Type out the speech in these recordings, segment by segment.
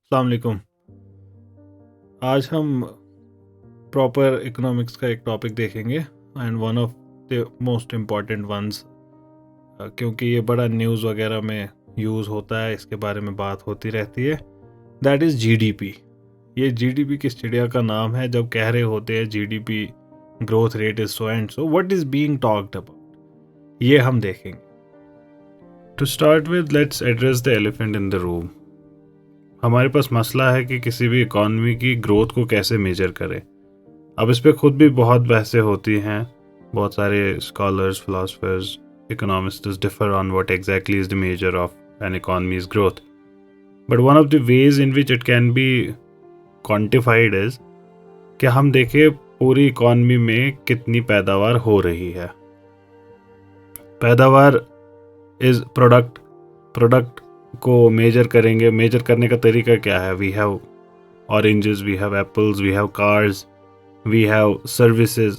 अस्सलाम वालेकुम। आज हम प्रॉपर इकोनॉमिक्स का एक टॉपिक देखेंगे and one of the most important once, क्योंकि ये बड़ा न्यूज़ वगैरह में यूज़ होता है, इसके बारे में बात होती रहती है। That is GDP. ये जीडीपी किस चिड़िया का नाम है? जब कह रहे होते हैं GDP growth rate is so and so, what is being talked about, ये हम देखेंगे। To start with, let's address the elephant in the room. हमारे पास मसला है कि किसी भी इकॉनमी की ग्रोथ को कैसे मेजर करें। अब इस पर खुद भी बहुत बहसें होती हैं। बहुत सारे scholars, philosophers, economists differ on what exactly is the measure of an economy's growth, but one of the ways in which it can be quantified is कि हम देखें पूरी इकॉनमी में कितनी पैदावार हो रही है। पैदावार इज प्रोडक्ट को मेजर करेंगे। मेजर करने का तरीका क्या है? We have oranges, we have apples, we have cars, we have services.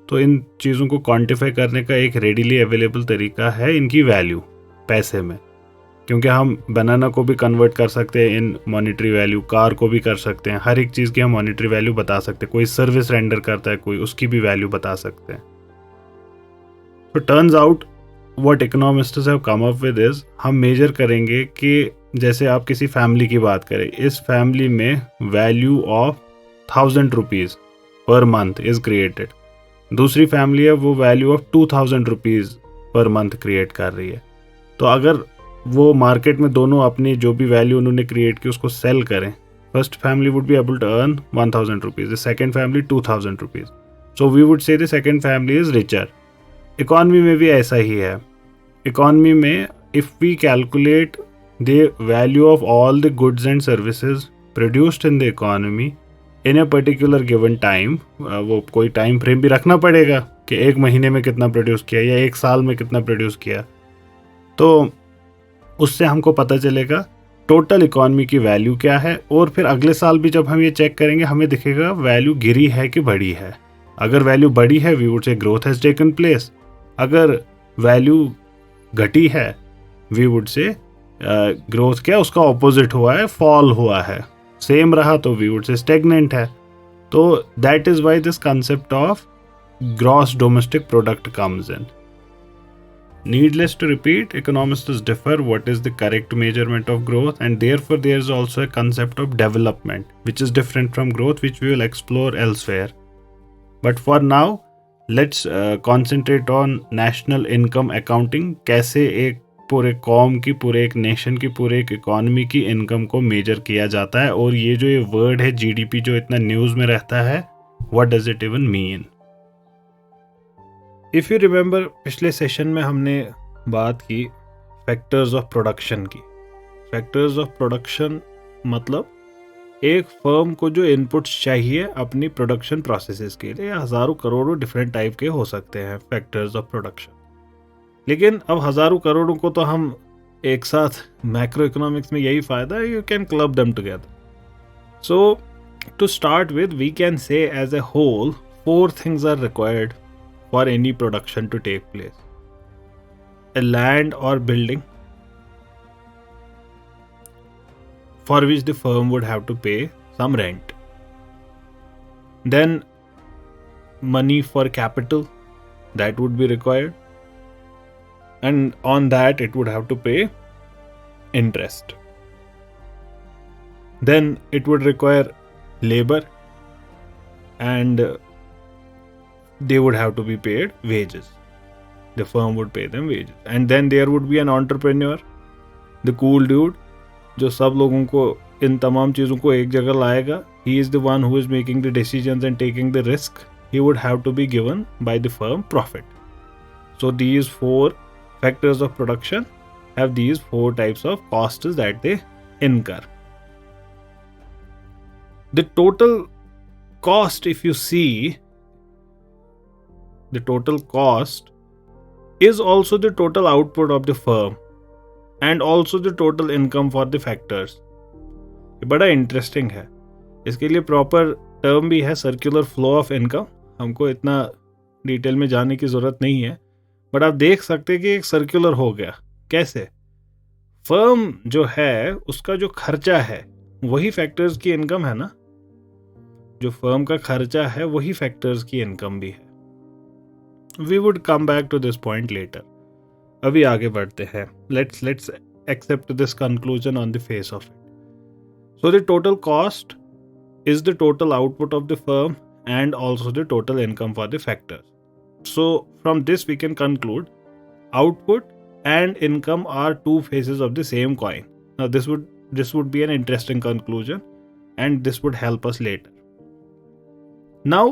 तो इन चीज़ों को क्वांटिफाई करने का एक रेडीली अवेलेबल तरीका है इनकी वैल्यू पैसे में, क्योंकि हम बनाना को भी कन्वर्ट कर सकते हैं इन मॉनेटरी वैल्यू, कार को भी कर सकते हैं, हर एक चीज़ की हम मॉनेटरी वैल्यू बता सकते हैं। कोई सर्विस रेंडर करता है कोई, उसकी भी वैल्यू बता सकते हैं। तो turns out what economists have come up with is, हम मेजर करेंगे कि जैसे आप किसी फैमिली की बात करें, इस फैमिली में value of 1000 rupees per month is created. दूसरी फैमिली है, वो value of 2000 rupees per month create कर रही है। तो अगर वो मार्केट में दोनों अपनी जो भी वैल्यू उन्होंने क्रिएट की उसको सेल करें, first family would be able to earn 1000 rupees, the second family 2000 rupees. So we would say the second family is richer. Economy में भी ऐसा ही है। इकॉनमी में if we calculate the value of all the goods and services produced in the economy in a particular given time, वो कोई time frame भी रखना पड़ेगा कि एक महीने में कितना प्रोड्यूस किया या एक साल में कितना प्रोड्यूस किया, तो उससे हमको पता चलेगा टोटल इकॉनमी की वैल्यू क्या है। और फिर अगले साल भी जब हम ये चेक करेंगे हमें दिखेगा वैल्यू गिरी है कि बढ़ी है। अगर वैल्यू बढ़ी है we would say growth has taken place. अगर वैल्यू घटी है वी वुड से ग्रोथ क्या उसका ऑपोजिट हुआ है, फॉल हुआ है। सेम रहा तो वी वुड से स्टेगनेंट है। तो that is why this concept of gross domestic product comes in. Needless to repeat, economists differ what is the correct measurement of growth, and therefore there is also a concept of development which is different from growth, which we will explore elsewhere. But for now, let's concentrate on national income accounting। कैसे एक पूरे कौम की, पूरे एक nation की, पूरे एक इकॉनमी की इनकम को मेजर किया जाता है। और ये जो ये वर्ड है जीडीपी जो इतना न्यूज़ में रहता है, what does it even mean? If you remember, पिछले सेशन में हमने बात की फैक्टर्स ऑफ प्रोडक्शन की। फैक्टर्स ऑफ प्रोडक्शन मतलब एक फर्म को जो इनपुट्स चाहिए अपनी प्रोडक्शन प्रोसेसेस के लिए, हज़ारों करोड़ों डिफरेंट टाइप के हो सकते हैं फैक्टर्स ऑफ प्रोडक्शन। लेकिन अब हज़ारों करोड़ों को तो हम एक साथ, मैक्रो इकोनॉमिक्स में यही फ़ायदा है, you can club them together. So to start with, we can say as a whole 4 things are required for any production to take place: a land or building for which the firm would have to pay some rent, then money for capital that would be required, and on that it would have to pay interest. Then it would require labor, and they would have to be paid wages. The firm would pay them wages. And then there would be an entrepreneur, the cool dude, जो सब लोगों को, इन तमाम चीज़ों को एक जगह लाएगा. He is the one who is making the decisions and taking the risk. He would have to be given by the firm profit. So these 4 factors of production have these 4 types of costs that they incur. The total cost, if you see, the total cost is also the total output of the firm and also the total income for the factors. ये बड़ा interesting है। इसके लिए proper term भी है, circular flow of income. हमको इतना detail में जाने की ज़रूरत नहीं है, बट आप देख सकते हैं कि एक सर्कुलर हो गया। कैसे? फर्म जो है उसका जो खर्चा है वही फैक्टर्स की इनकम है ना, जो फर्म का खर्चा है वही फैक्टर्स की इनकम भी है। We would come back to this point later. अभी आगे बढ़ते हैं। Let's accept this conclusion on the face of it. So the total cost is the total output of the firm and also the total income for the factors. So from this we can conclude output and income are two faces of the same coin. Now this would be an interesting conclusion and this would help us later. Now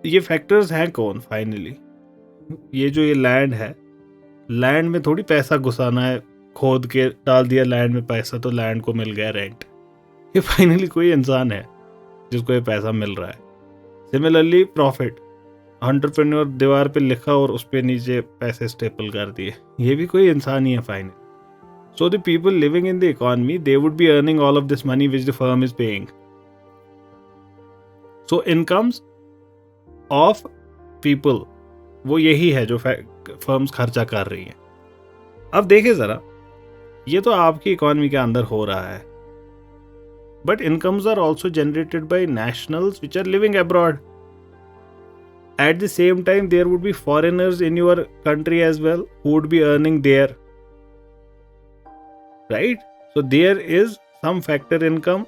ये factors हैं कौन finally? ये जो ये land है, land में थोड़ी पैसा घुसाना है, खोद के डाल दिया लैंड में पैसा तो लैंड को मिल गया रेंट। ये फाइनली कोई इंसान है जिसको ये पैसा मिल रहा है। सिमिलरली प्रॉफिट, एंटरप्रेन्योर दीवार पे लिखा और उस पे नीचे पैसे स्टेपल कर दिए, ये भी कोई इंसान ही है finally. So the people living in the economy they would be earning all of this money which the firm is paying. So incomes of people वो यही है जो फर्म्स खर्चा कर रही हैं। अब देखिए जरा, ये तो आपकी इकोनॉमी के अंदर हो रहा है, but incomes are also generated by nationals which are living abroad. At the same time there would be foreigners in your country as well who would be earning there, right? So there is some factor income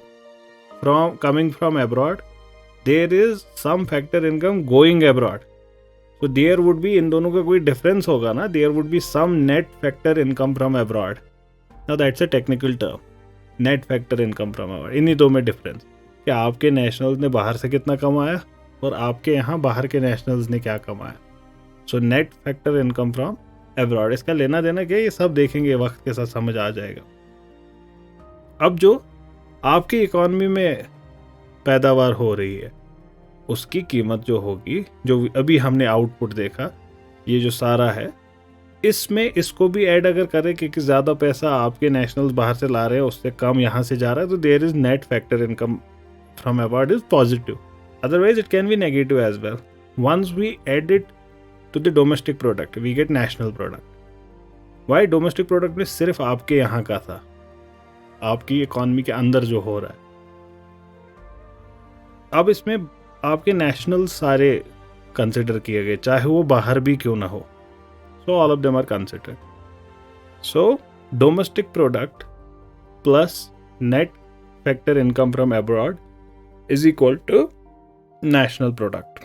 from coming from abroad, there is some factor income going abroad. तो there would be, इन दोनों का कोई difference होगा ना, there would be some net factor income from abroad. Now that's a technical term, net factor income from abroad. इन्हीं दो में डिफरेंस कि आपके नेशनल्स ने बाहर से कितना कमाया और आपके यहाँ बाहर के नेशनल्स ने क्या कमाया। So net factor income from abroad, इसका लेना देना क्या, ये सब देखेंगे, वक्त के साथ समझ आ जाएगा। अब जो आपकी इकोनॉमी में पैदावार हो रही है उसकी कीमत जो होगी, जो अभी हमने आउटपुट देखा, ये जो सारा है, इसमें इसको भी ऐड अगर करें कि ज़्यादा पैसा आपके नेशनल्स बाहर से ला रहे हैं उससे कम यहाँ से जा रहा है, तो there is net factor income from abroad is positive, otherwise it can be negative as well. Once we add it to the domestic product we get national product. Why? Domestic product में सिर्फ आपके यहाँ का था, आपकी economy के अंदर जो हो रहा है। अब इसमें आपके नेशनल सारे कंसिडर किए गए, चाहे वो बाहर भी क्यों ना हो। So all of them are considered. So domestic product plus net factor income from abroad is equal to national product.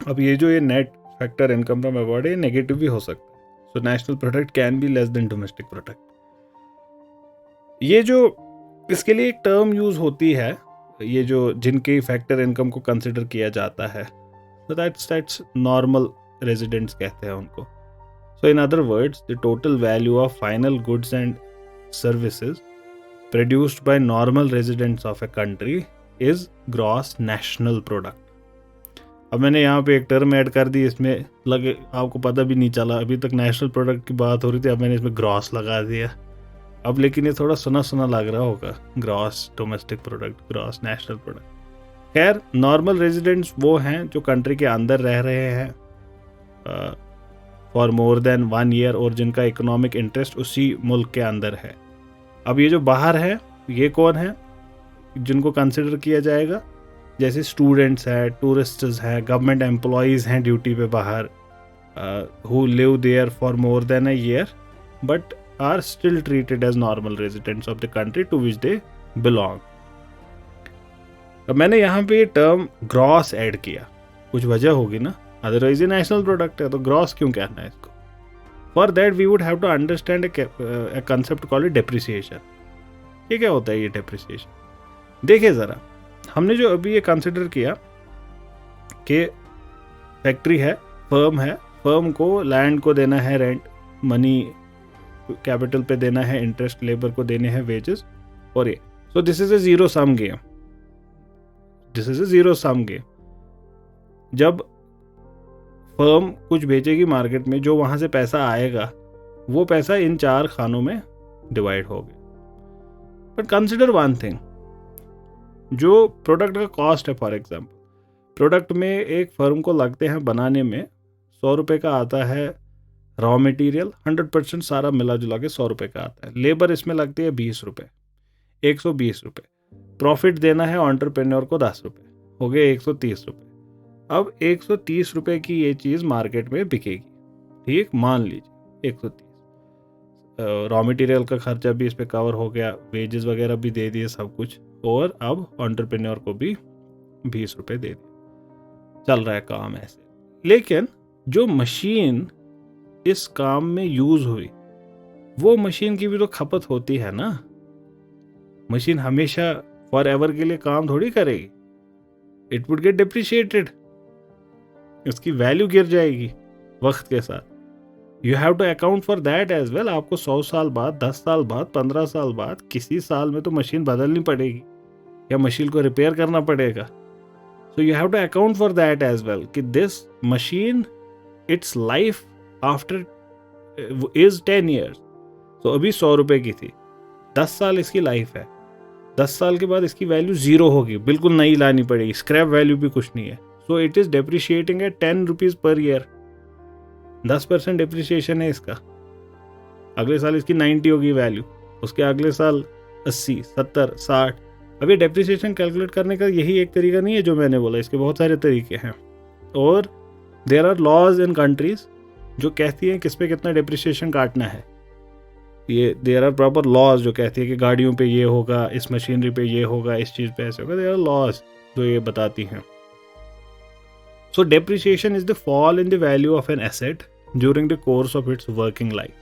अब ये जो ये net factor income from abroad है, नेगेटिव भी हो सकता है। So national product can be less than domestic product. ये जो इसके लिए एक टर्म यूज होती है, ये जो जिनके फैक्टर इनकम को कंसिडर किया जाता है, so that's नॉर्मल रेजिडेंट्स कहते हैं उनको। So in other words the total value of final goods and services produced by normal residents of a country is gross national product. अब मैंने यहाँ पे एक टर्म ऐड कर दी, इसमें लगे आपको पता भी नहीं चला, अभी तक नेशनल प्रोडक्ट की बात हो रही थी, अब मैंने इसमें ग्रॉस लगा दिया। अब लेकिन ये थोड़ा सुना सुना लग रहा होगा, gross domestic product, gross national product. खैर, नॉर्मल रेजिडेंट्स वो हैं जो कंट्री के अंदर रह रहे हैं फॉर मोर देन 1 ईयर और जिनका इकोनॉमिक इंटरेस्ट उसी मुल्क के अंदर है। अब ये जो बाहर है, ये कौन है जिनको कंसिडर किया जाएगा? जैसे स्टूडेंट्स हैं, टूरिस्ट्स हैं, गवर्नमेंट एम्प्लॉयज़ हैं ड्यूटी पे बाहर, who live there for more than a year but are still treated as normal residents of the country to which they belong. अब मैंने यहाँ पे ये टर्म ग्रॉस ऐड किया, कुछ वजह होगी ना, अदरवाइज ये नेशनल प्रोडक्ट है तो ग्रॉस क्यों कहना है इसको? For that we would have to understand a concept called depreciation. ये क्या होता है ये डेप्रिसिएशन? देखिए ज़रा, हमने जो अभी ये कंसिडर किया कि फैक्ट्री है, फर्म को लैंड को देना है रेंट, मनी कैपिटल पे देना है इंटरेस्ट, लेबर को देने हैं वेजेस, और ये so this is a zero sum game. This is a zero sum game. जब फर्म कुछ बेचेगी मार्केट में, जो वहां से पैसा आएगा वो पैसा इन 4 खानों में डिवाइड होगा। बट कंसिडर वन थिंग, जो प्रोडक्ट का कॉस्ट है, फॉर एग्जाम्पल प्रोडक्ट में एक फर्म को लगते हैं बनाने में 100 रुपये का आता है रॉ मटेरियल, 100% सारा मिला जुला के 100 रुपये का आता है। लेबर इसमें लगती है 20 रुपये। 120 रुपये, प्रॉफिट देना है एंटरप्रेन्योर को 10 रुपये, हो गए 130 रुपये। अब 130 रुपये की ये चीज़ मार्केट में बिकेगी, ठीक, मान लीजिए 130। रॉ मटेरियल का खर्चा भी इस पे कवर हो गया, वेजेस वगैरह भी दे दिए सब कुछ, और अब एंटरप्रेन्योर को भी 20 रुपये दे दिए, चल रहा है काम ऐसे। लेकिन जो मशीन इस काम में यूज हुई, वो मशीन की भी तो खपत होती है ना। मशीन हमेशा फॉर एवर के लिए काम थोड़ी करेगी, इट वुड गेट डिप्रिशिएटेड, उसकी वैल्यू गिर जाएगी वक्त के साथ। You have to account for that as well. आपको 100 साल बाद, 10 साल बाद, 15 साल बाद, किसी साल में तो मशीन बदलनी पड़ेगी या मशीन को रिपेयर करना पड़ेगा। So you have to account for that as well कि this machine, its life after is 10 years। तो अभी 100 रुपए की थी, 10 साल इसकी लाइफ है, 10 साल के बाद इसकी वैल्यू 0 होगी, बिल्कुल नई लानी पड़ेगी, स्क्रैप वैल्यू भी कुछ नहीं है। So it is depreciating at 10 rupees per year, 10% depreciation है इसका। अगले साल इसकी 90 होगी वैल्यू, उसके अगले साल 80, 70, 60। अभी डेप्रिशिएशन कैलकुलेट करने का यही एक तरीका नहीं है जो मैंने बोला, इसके बहुत सारे तरीके हैं। और there are laws in countries जो कहती हैं किस पे कितना डिप्रिशिएशन काटना है। ये देयर आर प्रॉपर लॉज जो कहती है कि गाड़ियों पे ये होगा, इस मशीनरी पे ये होगा, इस चीज़ पे ऐसे होगा। देयर आर लॉज जो ये बताती हैं। So depreciation is the fall in the value of an asset during the course of its working life.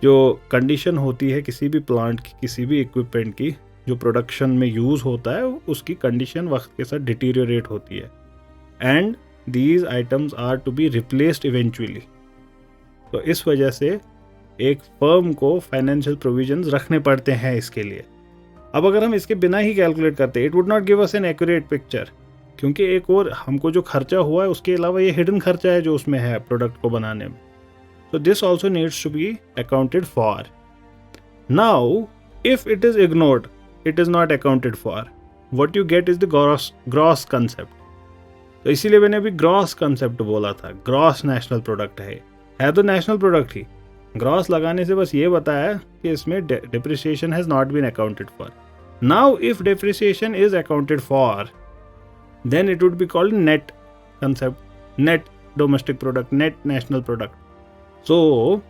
जो कंडीशन होती है किसी भी प्लांट की, किसी भी इक्विपमेंट की जो प्रोडक्शन में यूज़ होता है, उसकी कंडीशन वक्त के साथ डिटीरियोरेट होती है, and these items are to be replaced eventually. तो इस वजह से एक फर्म को फाइनेंशियल प्रोविजंस रखने पड़ते हैं इसके लिए। अब अगर हम इसके बिना ही कैलकुलेट करते, it would not give us an accurate picture, क्योंकि एक और हमको जो खर्चा हुआ है उसके अलावा ये हिडन खर्चा है जो उसमें है प्रोडक्ट को बनाने में। So this also needs to be accounted for. Now, if it is ignored, it is not accounted for. What you get is the gross concept. तो इसीलिए मैंने अभी ग्रॉस कंसेप्ट बोला था। ग्रॉस नेशनल प्रोडक्ट है तो नेशनल प्रोडक्ट ही। Gross लगाने से बस ये बताया कि इसमें depreciation has not been accounted for. Now if depreciation is accounted for, then it would be called net concept, net domestic product, net national product. So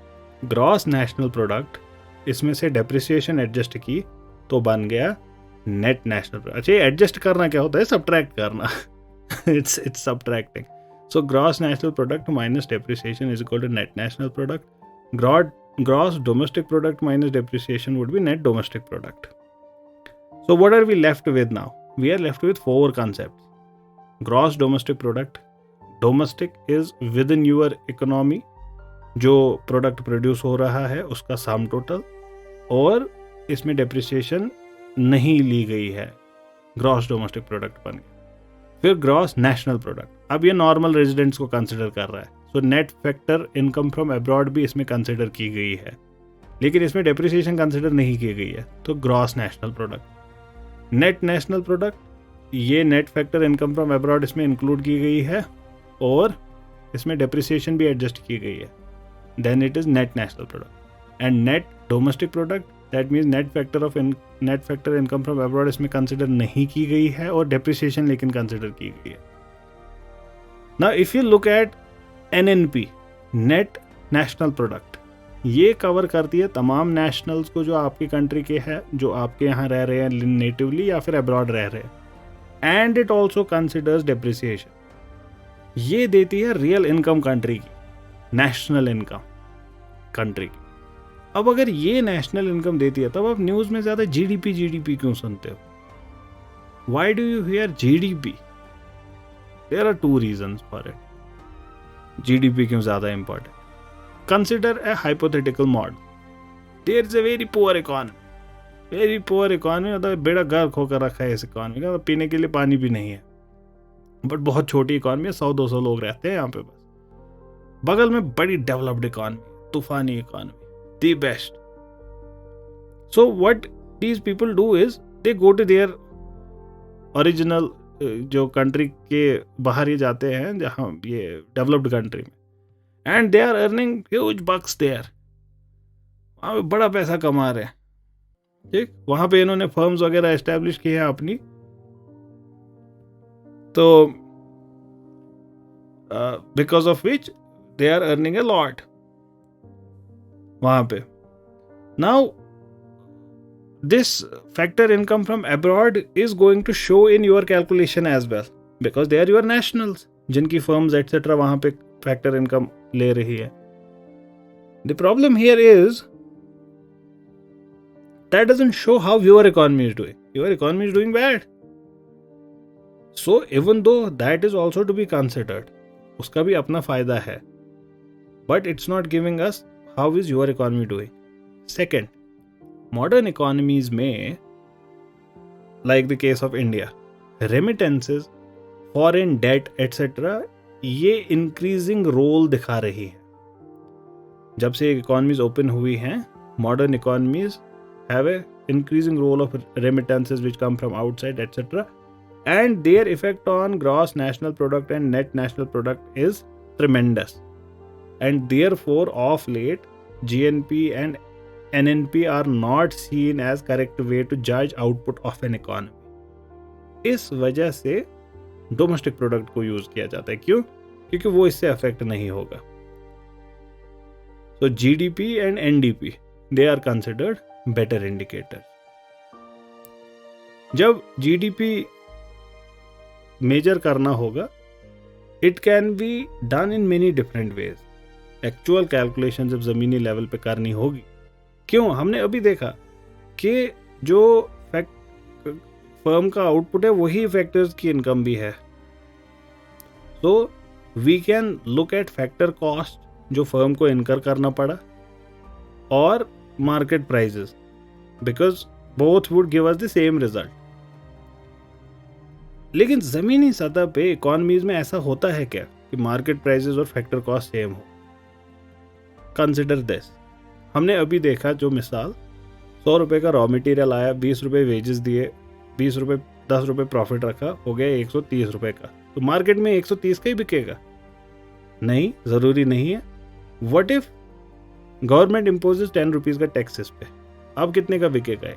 gross national product, इसमें से depreciation adjust की तो बन गया net national product. अच्छा, ये adjust करना क्या होता है? सब्ट्रैक्ट करना। It's subtracting. So gross national product minus depreciation is equal to net national product. Gross domestic product minus depreciation would be net domestic product. So what are we left with now? We are left with 4 concepts. Gross domestic product, domestic is within your economy, जो product produce हो रहा है उसका sum total, और इसमें depreciation नहीं ली गई है, ग्रॉस डोमेस्टिक प्रोडक्ट बन गया। फिर ग्रॉस नेशनल प्रोडक्ट, अब ये नॉर्मल रेजिडेंट्स को कंसिडर कर रहा है। So net factor income from abroad भी इसमें कंसिडर की गई है, लेकिन इसमें डेप्रिसिएशन कंसिडर नहीं की गई है, तो gross national product. Net national product, ये net factor income from abroad इसमें इंक्लूड की गई है और इसमें डेप्रिसिएशन भी एडजस्ट की गई है, then it is net national product. And net domestic product, that means net factor income from abroad इसमें कंसिडर नहीं की गई है और डेप्रिसिएशन लेकिन कंसिडर की गई है। Now if you look at NNP, net national product, ये कवर करती है तमाम नेशनल्स को जो आपकी कंट्री के हैं, जो आपके यहाँ रह रहे हैं नेटिवली या फिर अब्रॉड रह रहे हैं, and it also considers depreciation. ये देती है रियल इनकम कंट्री की, नेशनल इनकम कंट्री की। अब अगर ये नेशनल इनकम देती है, तब आप न्यूज में ज्यादा जीडीपी क्यों सुनते हो? Why do you hear GDP? There are 2 reasons for it. GDP क्यों ज्यादा important? Consider a hypothetical model. There is a very poor economy, मतलब बेड़ा गर्क होकर रखा है इस इकोनॉमी का, पीने के लिए पानी भी नहीं है, बट बहुत छोटी इकोनॉमी है, 100-200 लोग रहते हैं यहाँ पे बस। बगल में बड़ी डेवलप्ड इकोनॉमी, तूफानी economy, the best. So what these people do is they go to their original, जो कंट्री के बाहर ही जाते हैं, जहाँ ये डेवलप्ड कंट्री में, and they are earning huge bucks there. वहाँ पे बड़ा पैसा कमा रहे हैं, ठीक, वहां पे इन्होंने फर्म्स वगैरह एस्टेब्लिश की है अपनी, तो because of which they are earning a lot वहां पे. Now this factor income from abroad is going to show in your calculation as well because they are your nationals जिनकी firms etc वहां पे factor income ले रही है. The problem here is that doesn't show how your economy is doing. Your economy is doing bad. So even though that is also to be considered, उसका भी अपना फायदा है, but it's not giving us how is your economy doing. Second, modern economies में, like the case of India, remittances, foreign debt etc ये increasing role दिखा रही है. जब से economies open हुई हैं, modern economies have a increasing role of remittances which come from outside etc, and their effect on gross national product and net national product is tremendous, and therefore of late GNP and NNP are not seen as correct way to judge output of an economy. इस वजह से domestic product को use किया जाता है. क्यों? क्योंकि वो इससे अफेक्ट नहीं होगा. So GDP and NDP they are considered better indicators. जब GDP मेजर करना होगा, it can be done in many different ways. Actual calculation जब जमीनी लेवल पे करनी होगी. क्यों? हमने अभी देखा कि जो फर्म का आउटपुट है वही फैक्टर्स की इनकम भी है. So we can look at factor cost जो फर्म को इनकर करना पड़ा और market prices, because both would give us the same result. लेकिन जमीनी सतह पे इकोनॉमीज में ऐसा होता है क्या कि मार्केट प्राइसेस और फैक्टर कॉस्ट सेम हो? Consider this. हमने अभी देखा जो मिसाल, 100 रुपये का रॉ मटेरियल आया, 20 रुपये वेजेस दिए, 20 रुपये 10 रुपये प्रॉफिट रखा, हो गया 130 रुपये का. तो मार्केट में 130 का ही बिकेगा? नहीं, ज़रूरी नहीं है. What if government imposes 10 rupees का टैक्स इस पे, अब कितने का बिकेगा?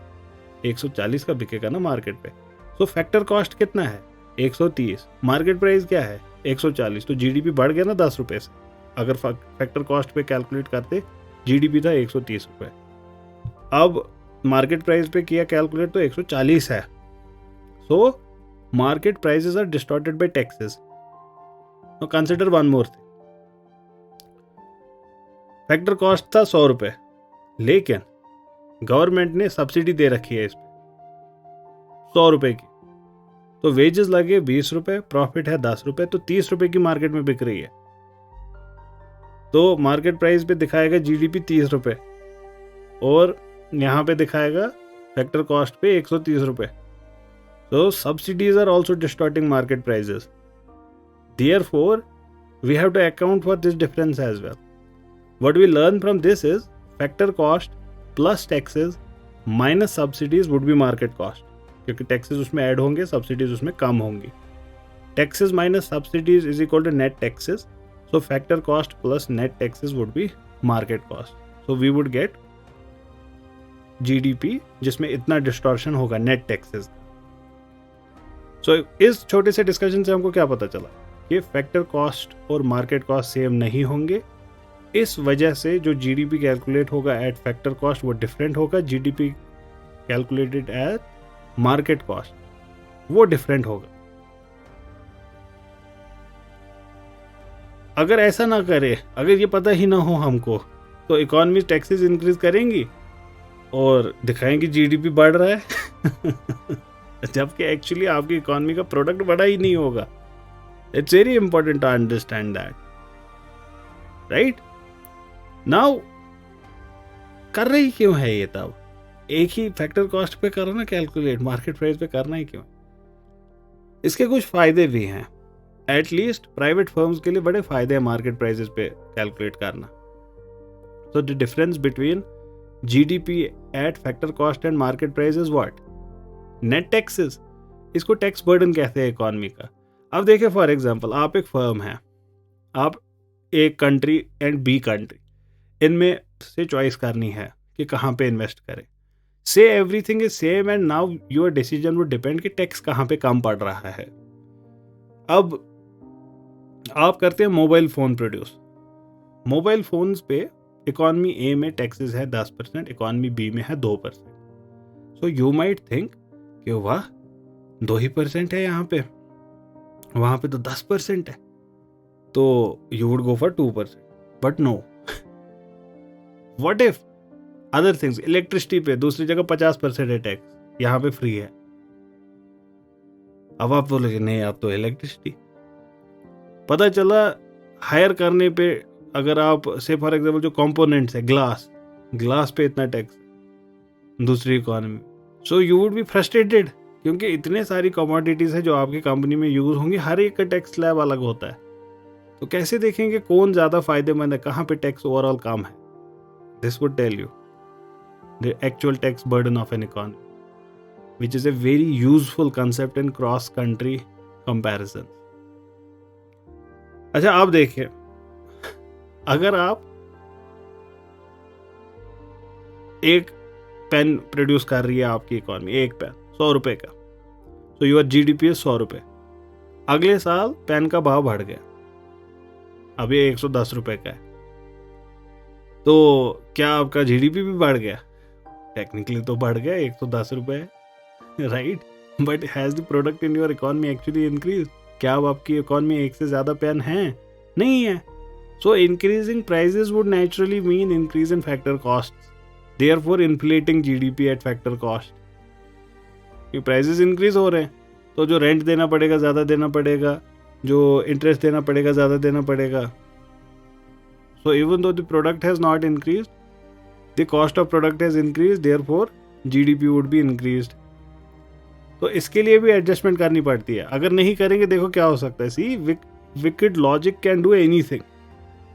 140 का बिकेगा ना मार्केट पे. तो फैक्टर कॉस्ट कितना है? 130. मार्केट प्राइस क्या है? 140. तो जीडीपी बढ़ गया ना 10 रुपये से. अगर फैक्टर कॉस्ट पे कैलकुलेट करते, जीडीपी था 130 रुपये, अब मार्केट प्राइस पे किया कैलकुलेट तो 140 है. So market prices are distorted by taxes. Now consider one more thing. Factor cost था 100 रुपये, लेकिन गवर्नमेंट ने सब्सिडी दे रखी है इस पे 100 रुपये की. तो वेजेस लगे 20 रुपये, प्रॉफिट है 10 रुपये, तो 30 रुपये की मार्केट में बिक रही है. तो मार्केट प्राइस पे दिखाएगा जीडीपी 30 रुपये और यहाँ पे दिखाएगा फैक्टर कॉस्ट पे 130 रुपये. तो subsidies are also distorting market prices. Therefore, we have to account for this difference as well. What we learn from this is factor cost plus taxes minus subsidies would be market cost. क्योंकि taxes उसमें add होंगे, subsidies उसमें कम होंगी. Taxes minus subsidies is equal to net taxes. So factor cost plus net taxes would be market cost. So we would get GDP जिसमें इतना distortion होगा net taxes. सो इस छोटे से डिस्कशन से हमको क्या पता चला कि फैक्टर कॉस्ट और मार्केट कॉस्ट सेम नहीं होंगे. इस वजह से जो जीडीपी कैलकुलेट होगा एट फैक्टर कॉस्ट वो डिफरेंट होगा. GDP calculated at market cost वो डिफरेंट होगा. अगर ऐसा ना करे, अगर ये पता ही ना हो हमको, तो इकोनॉमी टैक्सेस इंक्रीज करेंगी और दिखाएंगे जीडीपी बढ़ रहा है जबकि एक्चुअली आपकी इकोनॉमी का प्रोडक्ट बढ़ा ही नहीं होगा. It's very important to understand that, right? Now कर रही क्यों है ये? तब एक ही फैक्टर कॉस्ट पे करना कैलकुलेट, मार्केट प्राइस पे करना ही क्यों? इसके कुछ फायदे भी हैं. एटलीस्ट प्राइवेट फर्म्स के लिए बड़े फायदे हैं मार्केट प्राइसेस पे कैलकुलेट करना. So the difference between GDP at factor cost and market price is what? Net taxes. इसको टैक्स बर्डन कहते हैं इकोनॉमी का. अब देखिए फॉर एग्जांपल, आप एक फर्म है, आप एक कंट्री एंड बी कंट्री, इनमें से चॉइस करनी है कि कहाँ पे इन्वेस्ट करें. से everything is same and now your decision would depend कि टैक्स कहाँ पे कम पड़ रहा है। अब आप करते हैं mobile phone produce, mobile phones पे इकॉनमी ए में टैक्सेस है 10%, इकॉनमी बी में है 2%। सो यू माइट थिंक कि वाह 2% है यहाँ पे, वहां पे तो 10% है, तो you would go for 2%। But no, what if other things, electricity पे दूसरी जगह 50% है टैक्स, यहाँ पे फ्री है। अब आप बोलोगे नहीं आप तो इलेक्ट्रिसिटी, पता चला हायर करने पे अगर आप से फॉर एग्जाम्पल जो कंपोनेंट्स है ग्लास पे इतना टैक्स दूसरी economy, so you would be frustrated क्योंकि इतने सारी कमोडिटीज है जो आपकी कंपनी में यूज होंगी, हर एक का टैक्स स्लैब अलग होता है। तो कैसे देखेंगे कौन ज्यादा फायदेमंद है, कहाँ पे टैक्स ओवरऑल कम है? This would tell you the actual tax burden of an economy, which is a very useful concept in cross country comparison। अच्छा आप देखिए, अगर आप एक पेन प्रोड्यूस कर रही है आपकी इकोनॉमी, एक पेन 100 रुपए का, तो यूर जीडीपी है 100 रुपए, अगले साल पेन का भाव बढ़ गया, अभी 110 रुपए का है, तो क्या आपका जीडीपी भी बढ़ गया? टेक्निकली तो बढ़ गया, 110 रुपए है, right? But has the product in your economy actually increase? क्या अब आपकी इकोनॉमी एक से ज्यादा पेन है? नहीं है। सो increasing prices would naturally mean increase in factor cost, therefore inflating GDP at factor cost. कि प्राइसेस इंक्रीज हो रहे हैं तो जो रेंट देना पड़ेगा ज्यादा देना पड़ेगा, जो इंटरेस्ट देना पड़ेगा ज्यादा देना पड़ेगा। So even though the product has not increased, the cost of product has increased, therefore GDP would be increased. तो इसके लिए भी एडजस्टमेंट करनी पड़ती है, अगर नहीं करेंगे देखो क्या हो सकता है। See wicked logic can do anything.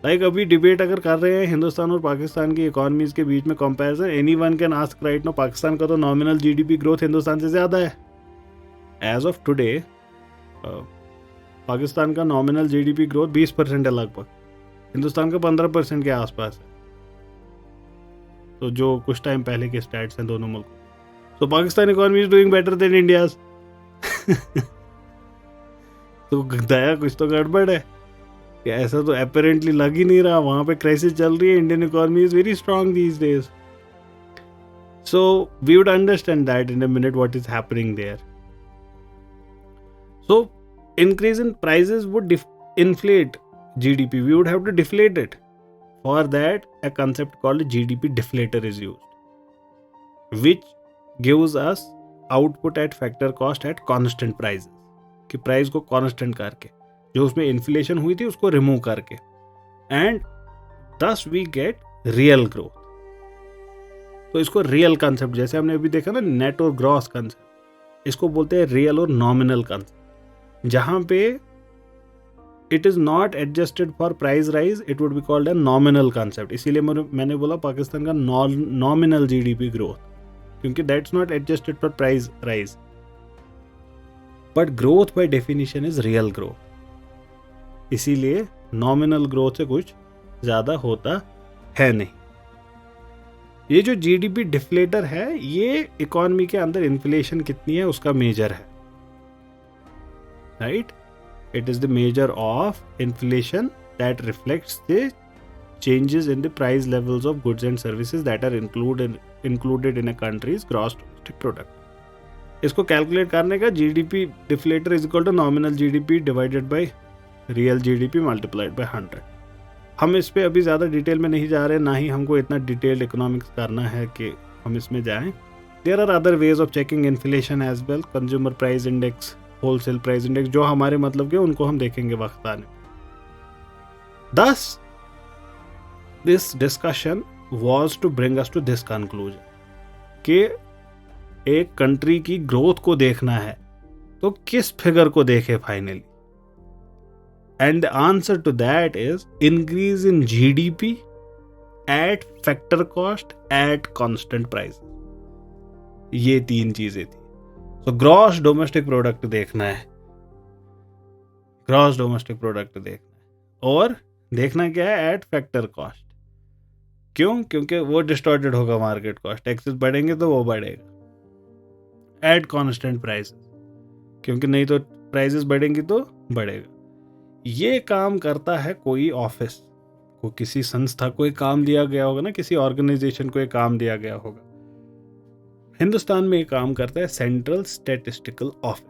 Like अभी डिबेट अगर कर रहे हैं हिंदुस्तान और पाकिस्तान की इकोनॉमीज के बीच में comparison, anyone can ask right now, Pakistan का तो नॉमिनल जीडीपी ग्रोथ हिंदुस्तान से ज्यादा है एज ऑफ टुडे। पाकिस्तान का नॉमिनल जीडीपी ग्रोथ 20% है लगभग, हिंदुस्तान का 15% के आसपास है। तो जो कुछ टाइम पहले के स्टैट्स हैं दोनों मुल्क, तो Pakistan economy is doing better than India's. तो दया कुछ तो गड़बड़ है, कि ऐसा तो अपेरेंटली लग ही नहीं रहा, वहां पे क्राइसिस चल रही है, Indian economy is very strong these days. So we would understand that in a minute what is happening there. So increase in prices would inflate GDP. We would have to deflate it. For that, a concept called GDP deflator is used, which gives us output at factor cost at constant prices. कि price को constant करके, जो उसमें inflation हुई थी उसको remove करके, and thus we get real growth. तो इसको रियल कंसेप्ट, जैसे हमने अभी देखा ना नेट और ग्रॉस कंसेप्ट, इसको बोलते हैं रियल और नॉमिनल कंसेप्ट, जहां पे it is not adjusted for price rise, it would be called a nominal concept. इसीलिए मैंने बोला पाकिस्तान का नॉमिनल जीडीपी ग्रोथ, क्योंकि that's not adjusted for price rise. But growth by definition is real growth, इसीलिए nominal growth से कुछ ज्यादा होता है नहीं। ये जो जीडीपी डिफ्लेटर है, ये इकोनॉमी के अंदर इन्फ्लेशन कितनी है उसका मेजर है, right? It is the measure of inflation that reflects the changes in the price levels of goods and services that are included in a country's gross domestic product. इसको calculate करने का GDP deflator is equal to nominal GDP divided by real GDP multiplied by 100। हम इस पे अभी ज़्यादा detail में नहीं जा रहे, ना ही हमको इतना डिटेल्ड इकोनॉमिक्स करना है कि हम इसमें जाएं। There are other ways of checking inflation as well, consumer price index, wholesale price index, जो हमारे मतलब के उनको हम देखेंगे वक्त आने। Thus, this discussion was to bring us to this conclusion कि एक कंट्री की ग्रोथ को देखना है तो किस फिगर को देखे finally, and the answer to that is increase in GDP at factor cost at constant price. ये तीन चीजें थी। तो ग्रॉस डोमेस्टिक प्रोडक्ट देखना है, ग्रॉस डोमेस्टिक प्रोडक्ट देखना है, और देखना क्या है एट फैक्टर कॉस्ट। क्यों? क्योंकि वो डिस्टॉर्टेड होगा मार्केट कॉस्ट, टैक्सेस बढ़ेंगे तो वो बढ़ेगा एट कॉन्स्टेंट प्राइसेस, क्योंकि नहीं तो प्राइसेस बढ़ेंगी तो बढ़ेगा। ये काम करता है कोई ऑफिस को, किसी संस्था को एक काम दिया गया होगा ना, किसी ऑर्गेनाइजेशन को एक काम दिया गया होगा। हिंदुस्तान में ये काम करता है सेंट्रल स्टैटिस्टिकल ऑफिस।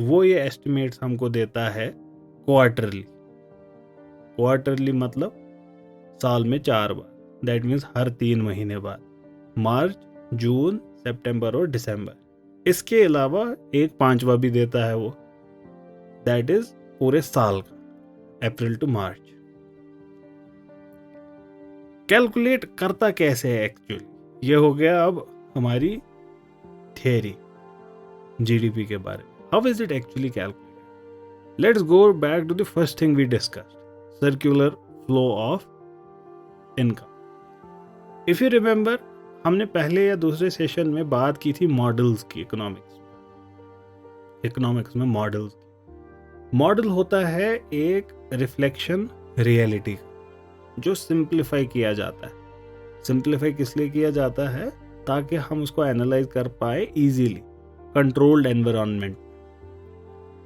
वो ये एस्टिमेट्स हमको देता है क्वार्टरली। क्वार्टरली मतलब साल में 4 बार, दैट मीन्स हर 3 महीने बाद, मार्च, जून, सितंबर और दिसंबर। इसके अलावा एक 5वां भी देता है वो, दैट इज पूरे साल का, अप्रैल टू मार्च। कैलकुलेट करता कैसे है एक्चुअली, ये हो गया अब हमारी थियरी जीडीपी के बारे में। How is it actually calculated? Let's go back to the first thing we discussed, circular flow of income. If you remember, हमने पहले या दूसरे सेशन में बात की थी मॉडल्स की। इकोनॉमिक्स में मॉडल्स। मॉडल होता है एक रिफ्लेक्शन रियलिटी का, जो सिंप्लीफाई किया जाता है। सिंप्लीफाई किस लिए किया जाता है? ताकि हम उसको एनालाइज कर पाए इजीली कंट्रोल्ड एनवायरनमेंट।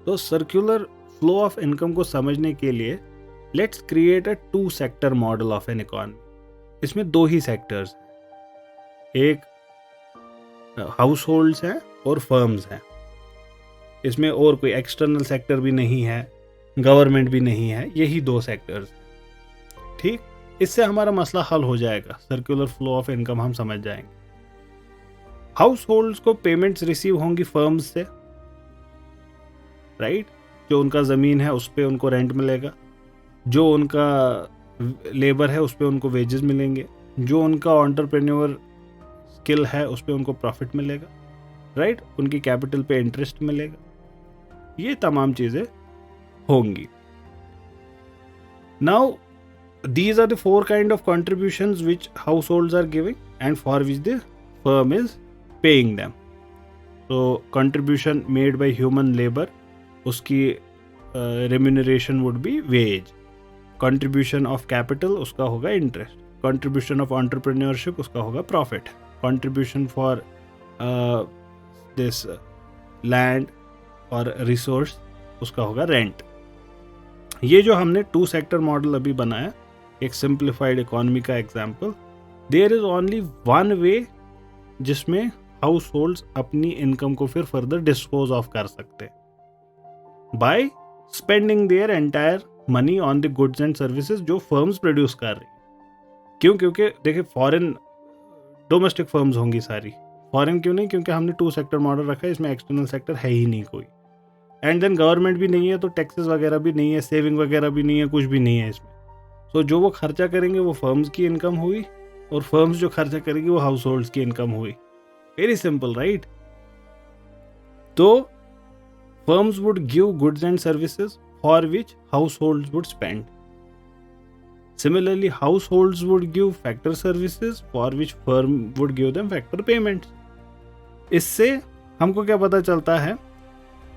तो सर्कुलर फ्लो ऑफ इनकम को समझने के लिए let's create a 2 sector model of an economy. इसमें 2 ही सेक्टर्स हैं, एक हाउस होल्ड्स हैं और फर्म्स हैं। इसमें और कोई एक्सटर्नल सेक्टर भी नहीं है, गवर्नमेंट भी नहीं है, यही 2 सेक्टर्स। ठीक, इससे हमारा मसला हल हो जाएगा, सर्कुलर फ्लो ऑफ इनकम हम समझ जाएंगे। हाउस होल्ड्स को पेमेंट्स रिसीव होंगी फर्म्स से, राइट? जो उनका ज़मीन है उस पर उनको रेंट मिलेगा, जो उनका लेबर है उस पर उनको वेजेस मिलेंगे, जो उनका एंटरप्रेन्योर स्किल है उस पर उनको प्रॉफिट मिलेगा, राइट? उनकी कैपिटल पे इंटरेस्ट मिलेगा। ये तमाम चीज़ें होंगी। Now these are the 4 kind of contributions which households are giving and for which the firm is paying them. So contribution made by human labor, उसकी remuneration would be wage. Contribution of capital, उसका होगा interest. Contribution of entrepreneurship, उसका होगा profit. Contribution for this land or resource, उसका होगा rent. ये जो हमने 2 सेक्टर मॉडल अभी बनाया, एक सिंप्लीफाइड इकोनॉमी का एग्जाम्पल, देयर इज ओनली 1 वे जिसमें हाउस होल्ड्स अपनी इनकम को फिर फर्दर डिस्पोज ऑफ कर सकते हैं, by spending their entire money on the goods and services जो फर्म्स प्रोड्यूस कर रही। क्यों? क्योंकि देखिए फॉरेन डोमेस्टिक फर्म्स होंगी सारी। फॉरेन क्यों नहीं? क्योंकि हमने 2 सेक्टर मॉडल रखा है, इसमें एक्सटर्नल सेक्टर है ही नहीं कोई, एंड देन गवर्नमेंट भी नहीं है, तो टैक्सेस वगैरह भी नहीं है, सेविंग वगैरह भी नहीं है, कुछ भी नहीं है इसमें। सो जो वो खर्चा करेंगे वो फर्म्स की इनकम हुई, और फर्म्स जो खर्चा करेगी वो हाउस होल्ड्स की इनकम हुई। Very simple, right? तो firms would give goods and services for which households would spend. Similarly, households would give factor services for which firm would give them factor payments. इससे हमको क्या पता चलता है?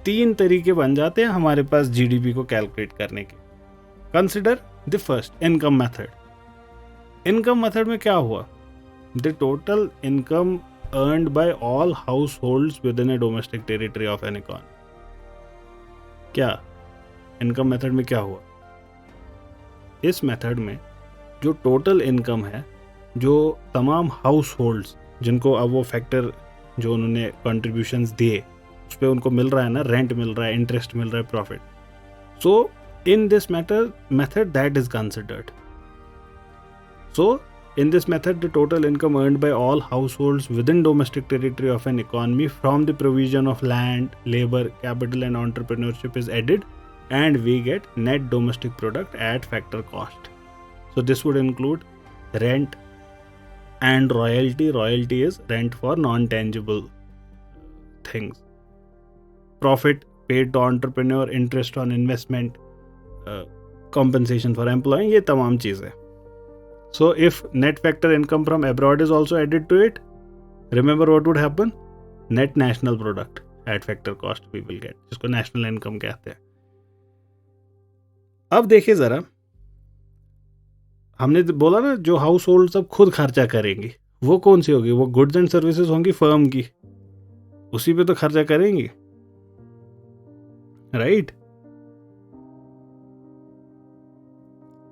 3 तरीके बन जाते हैं हमारे पास जीडीपी को कैलकुलेट करने के। Consider the first, income method. Income method में क्या हुआ? The total income earned bye all house holds with in A domestic territory of an economy. क्या इनकम मेथड में क्या हुआ? इस मेथड में जो टोटल इनकम है, जो तमाम हाउस होल्ड्स जिनको अब वो फैक्टर जो उन्होंने कंट्रीब्यूशंस दिए उस पर उनको मिल रहा है ना, रेंट मिल रहा है, इंटरेस्ट मिल रहा है, profit. So in this method that is considered. So in this method the total income earned by all households within domestic territory of an economy from the provision of land, labor, capital and entrepreneurship is added, and we get net domestic product at factor cost. So this would include rent and royalty. Royalty is rent for non-tangible things. Profit paid to entrepreneur, interest on investment, compensation for employee, ये तमाम चीज़ें. So if net factor income from abroad is also added to it, remember what would happen? Net national product at factor cost we will get, जिसको national income कहते हैं. अब देखिए ज़रा, हमने तो बोला ना, जो हाउस होल्ड सब खुद खर्चा करेंगी, वो कौन सी होगी? वो गुड्स एंड सर्विसेज होंगी फर्म की, उसी पे तो खर्चा करेंगी, right?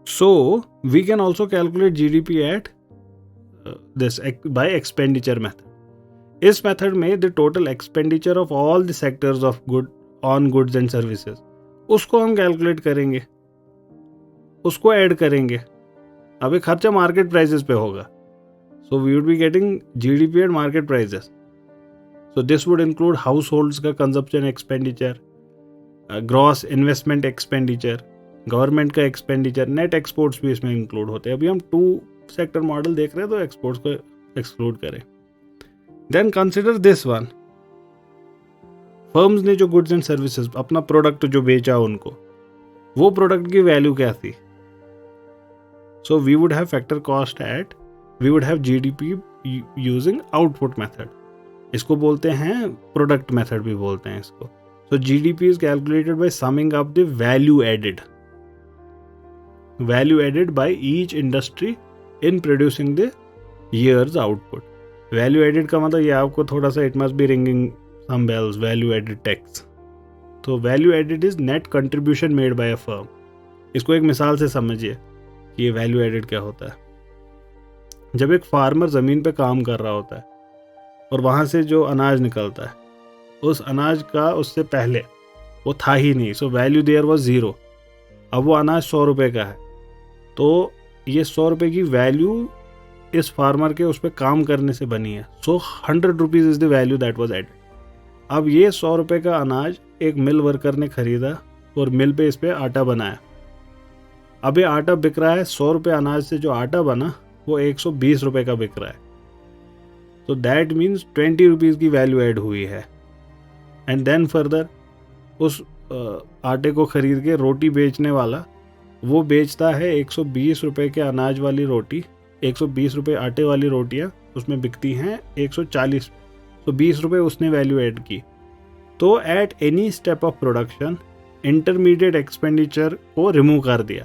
So we can also calculate GDP at this by expenditure method. इस मेथड में the total expenditure of all the sectors of goods and services, उसको हम कैलकुलेट करेंगे, उसको ऐड करेंगे. अभी खर्चा मार्केट प्राइसेस पे होगा, so we would be getting GDP at market prices. So this would include households का consumption expenditure, gross investment expenditure, government का एक्सपेंडिचर, नेट एक्सपोर्ट्स भी इसमें इंक्लूड होते हैं. अभी हम 2 सेक्टर मॉडल देख रहे हैं, तो एक्सपोर्ट्स को एक्सक्लूड करें. Then consider this one, firms ने जो गुड्स एंड सर्विसेज, अपना प्रोडक्ट जो बेचा उनको, वो प्रोडक्ट की वैल्यू क्या थी? So we would have factor cost at, we would have GDP using output method. इसको बोलते हैं प्रोडक्ट मेथड भी बोलते हैं इसको. So GDP is calculated by summing up the value added by each industry in producing the year's output. Value added का मतलब ये आपको थोड़ा सा, it must be ringing some bells, value added tax. तो value added is net contribution made by a firm. इसको एक मिसाल से समझिए कि ये value added क्या होता है. जब एक फार्मर ज़मीन पे काम कर रहा होता है और वहाँ से जो अनाज निकलता है, उस अनाज का उससे पहले वो था ही नहीं, सो वैल्यू देयर वाज 0. अब वो अनाज 100 रुपये का है, तो ये 100 रुपये की वैल्यू इस फार्मर के उस पर काम करने से बनी है. So 100 rupees is the value that was added. अब ये 100 रुपये का अनाज एक मिल वर्कर ने खरीदा और मिल पे इस पर आटा बनाया. अब ये आटा बिक रहा है, 100 रुपये अनाज से जो आटा बना वो 120 रुपये का बिक रहा है. तो दैट मीन्स 20 रुपीज़ की वैल्यू ऐड हुई है. एंड देन फर्दर उस आटे को खरीद के रोटी बेचने वाला, वो बेचता है 120 रुपये के अनाज वाली रोटी, 120 रुपये आटे वाली रोटियां उसमें बिकती हैं 140. तो 20 रुपये उसने वैल्यू ऐड की. तो at any step of production intermediate expenditure को रिमूव कर दिया,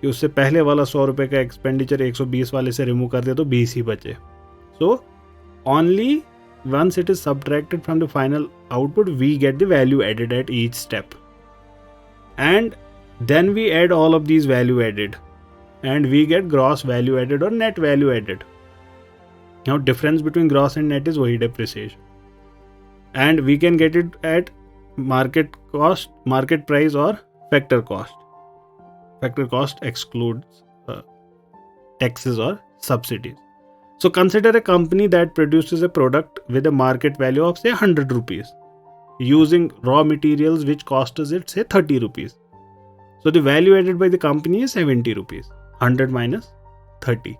कि उससे पहले वाला 100 रुपये का एक्सपेंडिचर 120 वाले से रिमूव कर दिया, तो 20 ही बचे. So only once it is subtracted from the final output, we get the value added at each step, and then we add all of these value added and we get gross value added or net value added. Now difference between gross and net is wahi depreciation, and we can get it at market cost, market price or factor cost. Factor cost excludes taxes or subsidies. So consider a company that produces a product with a market value of say 100 rupees using raw materials which cost us it say 30 rupees. So the value added by the company is 70 rupees. 100 minus 30.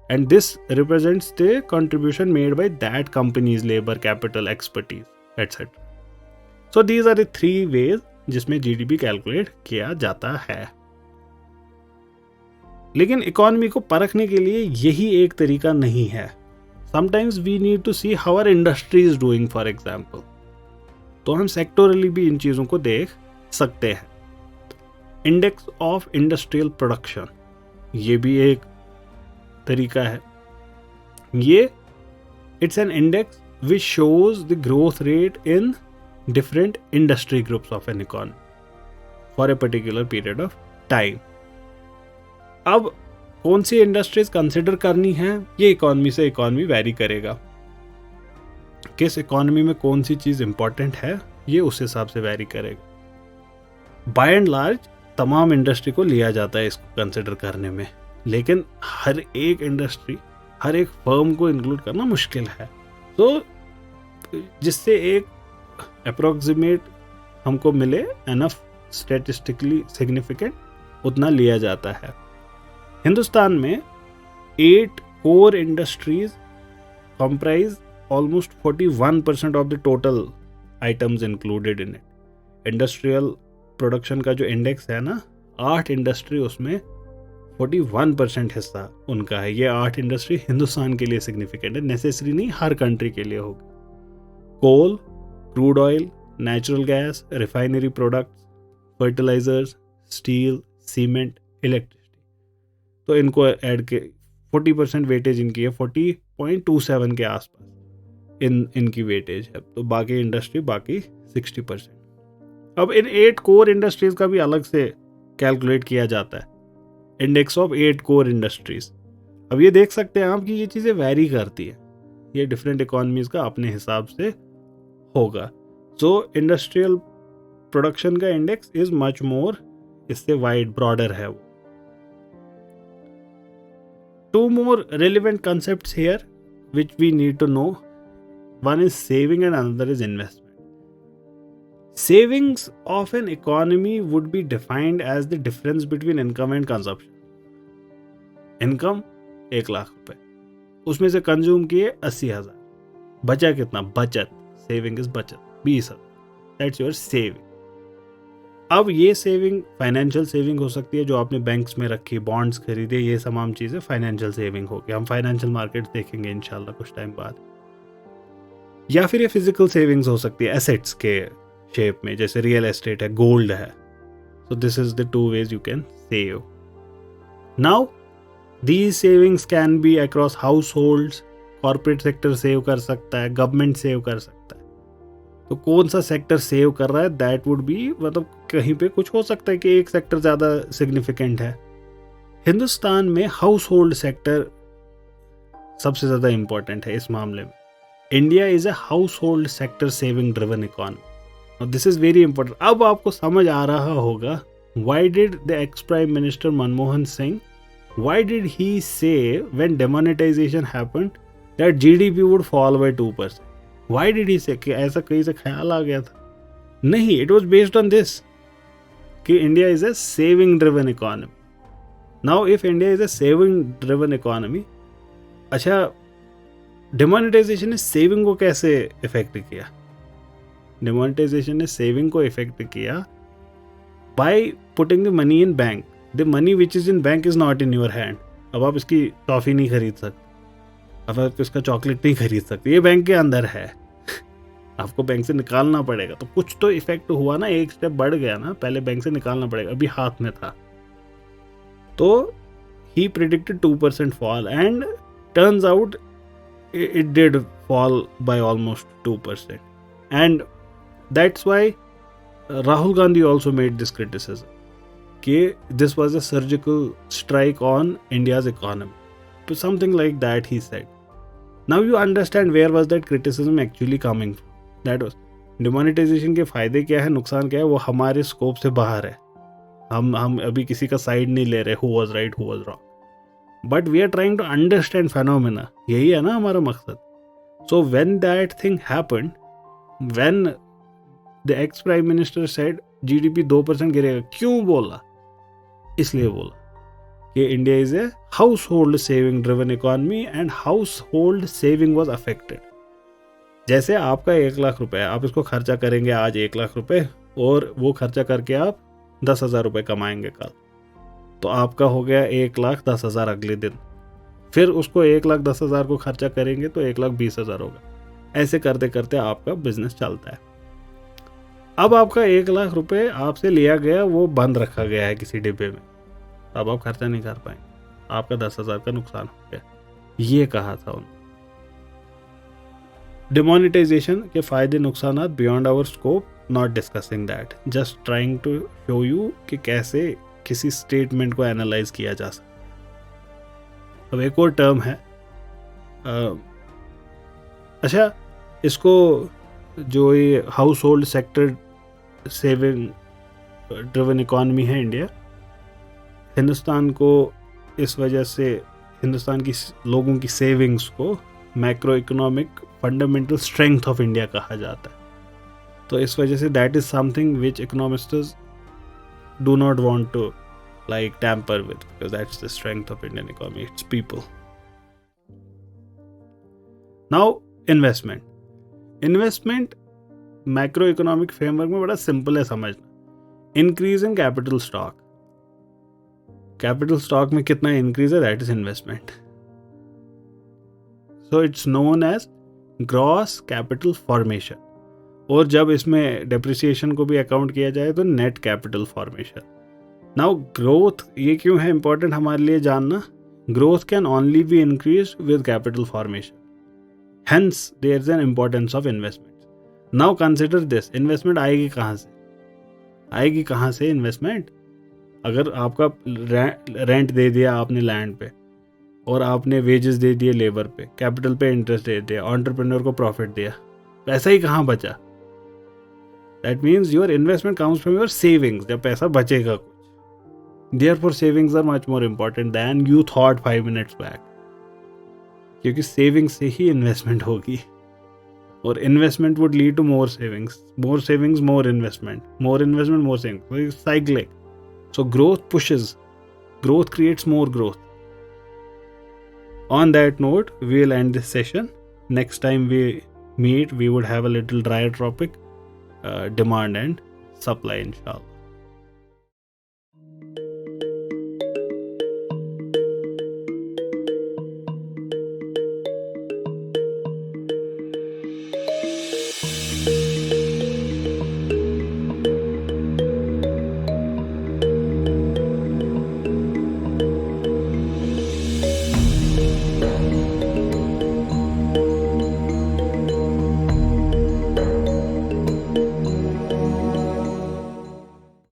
And this represents the contribution made by that company's labor, capital, expertise, etc. So these are the 3 ways जिसमें GDP calculate किया जाता है. लेकिन economy को परखने के लिए यही एक तरीका नहीं है. Sometimes we need to see how our industry is doing for example. तो हम सेक्टोरली भी इन चीज़ों को देख सकते हैं. इंडेक्स ऑफ इंडस्ट्रियल प्रोडक्शन, ये भी एक तरीका है. ये it's an index which shows the growth rate in different industry groups of an economy for a particular period of time. अब कौन सी इंडस्ट्रीज कंसिडर करनी है, ये इकोनॉमी से इकोनॉमी वैरी करेगा. किस इकोनॉमी में कौन सी चीज़ इंपॉर्टेंट है, ये उस हिसाब से वैरी करेगा. बाय एंड लार्ज तमाम इंडस्ट्री को लिया जाता है इसको कंसिडर करने में, लेकिन हर एक इंडस्ट्री, हर एक फर्म को इंक्लूड करना मुश्किल है. तो जिससे एक अप्रोक्सीमेट हमको मिले, एनफ स्टैटिस्टिकली सिग्निफिकेंट, उतना लिया जाता है. हिंदुस्तान में 8 core industries comprise almost 41% of the total items included in it. Industrial production का जो इंडेक्स है ना, 8 इंडस्ट्री, उसमें 41% हिस्सा उनका है. ये 8 इंडस्ट्री हिंदुस्तान के लिए सिग्निफिकेंट है, नेसेसरी नहीं हर कंट्री के लिए होगी. Coal, crude oil, natural gas, refinery products, fertilizers, steel, cement, electricity. तो इनको ऐड के 40% वेटेज इनकी है, 40.27 के आसपास इनकी वेटेज है। तो बाकी इंडस्ट्री बाकी 60%। अब इन 8 कोर इंडस्ट्रीज का भी अलग से कैलकुलेट किया जाता है, इंडेक्स ऑफ 8 कोर इंडस्ट्रीज। अब ये देख सकते हैं आप कि ये चीज़ें वैरी करती है, ये डिफरेंट इकोनॉमीज का अपने हिसाब से होगा। सो इंडस्ट्रियल प्रोडक्शन का इंडेक्स इज मच मोर, इससे वाइड ब्रॉडर है वो। 2 more relevant concepts here which we need to know. One is saving and another is investment. Savings of an economy would be defined as the difference between income and consumption. Income 1 lakh रुपए, उसमें से consume किए 80,000, बचा कितना? बचत। Saving is बचत 20,000, that's your saving. अब ये सेविंग फाइनेंशियल सेविंग हो सकती है जो आपने बैंक्स में रखी, बॉन्ड्स खरीदे, ये तमाम चीज़ें फाइनेंशियल सेविंग होगी। हम फाइनेंशियल मार्केट देखेंगे इंशाल्लाह कुछ टाइम बाद। या फिर ये फिजिकल सेविंग्स हो सकती है एसेट्स के शेप में, जैसे रियल एस्टेट है, गोल्ड है। So this is the 2 ways you can save. Now these savings can be across house holds, corporate sector save कर सकता है, गवर्नमेंट सेव कर सकता है। तो कौन सा सेक्टर सेव कर रहा है, दैट वुड बी, मतलब कहीं पे कुछ हो सकता है कि एक सेक्टर ज़्यादा सिग्निफिकेंट है। हिंदुस्तान में हाउस होल्ड सेक्टर सबसे ज़्यादा इंपॉर्टेंट है इस मामले में। India is a household sector saving driven economy. This is very important. अब आपको समझ आ रहा होगा why did the ex prime minister Manmohan Singh, why did he say when demonetisation happened that GDP would fall by 2%? Why did he say? कि ऐसा कहीं से ख्याल आ गया था? नहीं, it was based on this कि India is a saving driven economy. Now if India is a saving driven economy, अच्छा डिमोनेटाइजेशन ने सेविंग को कैसे इफेक्ट किया? डिमोनेटाइजेशन ने सेविंग को इफेक्ट किया by putting the money in bank. The money which is in bank is not in your hand. अब आप इसकी टॉफी नहीं खरीद सकते, अब आप इसका चॉकलेट नहीं खरीद सकते, ये बैंक के अंदर है, आपको बैंक से निकालना पड़ेगा। तो कुछ तो इफेक्ट हुआ ना, एक स्टेप बढ़ गया ना, पहले बैंक से निकालना पड़ेगा, अभी हाथ में था। तो he predicted 2% fall and turns out it did fall by almost 2%, and that's why Rahul Gandhi also made this criticism कि this was a surgical strike on India's economy, so something like that he said. Now you understand where was that criticism actually coming from. That was demonetization के फायदे क्या है, नुकसान क्या है, वो हमारे स्कोप से बाहर है। हम अभी किसी का साइड नहीं ले रहे, who was right, who was wrong. But we are trying to understand phenomena. यही है ना हमारा मकसद। So when that thing happened, when the ex-prime minister said GDP 2% गिरेगा, क्यों बोला? इसलिए बोला कि India is a household saving driven economy and household saving was affected. जैसे आपका 1 लाख रुपए है, आप इसको खर्चा करेंगे आज 1 लाख रुपए, और वो खर्चा करके आप 10,000 रुपए कमाएंगे कल, तो आपका हो गया 1,10,000 अगले दिन। फिर उसको 1,10,000 को खर्चा करेंगे तो 1,20,000 होगा। ऐसे करते करते आपका बिजनेस चलता है। अब आपका 1 लाख रुपए आपसे लिया गया, वो बंद रखा गया है किसी डिब्बे में, अब आप खर्चा नहीं कर पाएंगे, आपका 10,000 का नुकसान हो गया। ये कहा था उन्होंने। डिमोनेटाइजेशन के फायदे नुकसान beyond our scope, not discussing that, just trying to show you कि कैसे किसी स्टेटमेंट को एनालाइज किया जा सकता। अब एक और टर्म है, अच्छा इसको जो ये house hold sector saving driven economy है इंडिया, हिंदुस्तान को इस वजह से हिंदुस्तान की लोगों की सेविंग्स को macro economic fundamental strength of India कहा जाता है। तो इस वजह say that is something which economists do not want to like tamper with, because that's the strength of Indian economy, it's people. Now investment macroeconomic framework में बड़ा simple है समझना। Increase in capital stock, capital stock में कितना increase है, that is investment. So it's known as gross capital formation, और जब इसमें डेप्रिसिएशन को भी अकाउंट किया जाए तो net capital formation. Now growth ये क्यों है इंपॉर्टेंट हमारे लिए जानना? Growth can only be increase with capital formation, hence there is an importance of investment. Now consider this, investment आएगी कहाँ से? आएगी कहाँ से इन्वेस्टमेंट? अगर आपका रेंट दे दिया आपने लैंड पे, और आपने वेजेस दे दिए लेबर पे, कैपिटल पे इंटरेस्ट दे दिया, एंटरप्रेन्योर को प्रॉफिट दिया, पैसा ही कहाँ बचा? That means your investment comes from your savings. जब पैसा बचेगा कुछ, therefore savings are much more important than you thought 5 minutes back, क्योंकि सेविंग से ही इन्वेस्टमेंट होगी, और investment would lead to more savings, more investment, more saving, cyclical. So growth pushes, growth creates more growth. On that note, we will end this session. Next time we meet, we would have a little drier topic, demand and supply, inshallah.